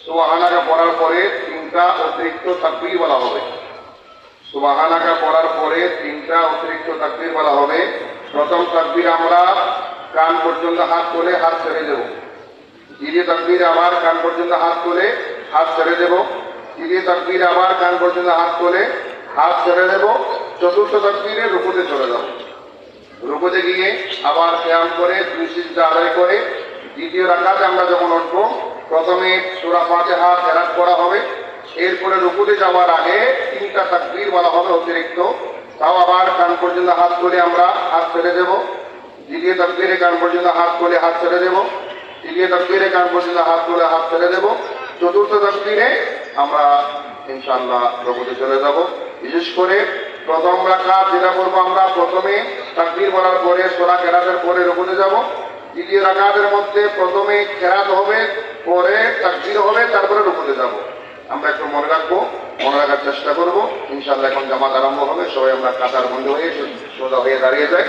সুবহানাকা পড়ার পরে তিনটা অতিরিক্ত তাকবীর বলা হবে। সুবহানাকা পড়ার পরে তিনটা অতিরিক্ত তাকবীর বলা হবে। প্রথম তাকবীর আমরা কান পর্যন্ত হাত তুলে হাত ছেড়ে দেব। দ্বিতীয় তাকবীর আবার কান পর্যন্ত হাত তুলে হাত ছেড়ে দেব। তৃতীয় তাকবীর আবার কান পর্যন্ত হাত তুলে হাত ছেড়ে দেব। চতুর্থ তাকবীরে রুকুতে চলে যাব। রুকুতে গিয়ে আবার কিয়াম করে দুই সিজদা আদায় করে দ্বিতীয় রাকাতে আমরা যখন উঠবো প্রথমে সূরা ফাতিহা তেলাওয়াত করা হবে। এরপরে রুকুতে যাওয়ার আগে তিনটা তাকবীর বলা হবে অতিরিক্ত। তাও আবার কান পর্যন্ত হাত তুলে আমরা হাত ছেড়ে দেব। দ্বিতীয় তাকবীরে কান পর্যন্ত হাত তুলে হাত ছেড়ে দেব। তৃতীয় তাকবীরে কান পর্যন্ত হাত তুলে হাত ছেড়ে দেব। চতুর্থ তাকবীরে আমরা ইনশাআল্লাহ রুকুতে চলে যাব। বিশেষ করে প্রথম রাকাত যেটা করবো আমরা প্রথমে তাকবীর বলার পরে সূরা কেরাতের পরে রুকুতে যাব। দ্বিতীয় রাকাতের মধ্যে প্রথমে কেরাত হবে, পরে তাকবীর হবে, তারপরে রুকুতে যাব। আমরা একটু মনে রাখবো, মনে রাখার চেষ্টা করবো। ইনশাআল্লাহ এখন জামাত আরম্ভ হবে, সবাই আমরা কাতার বন্ধ হয়ে সোজা হয়ে দাঁড়িয়ে যাই।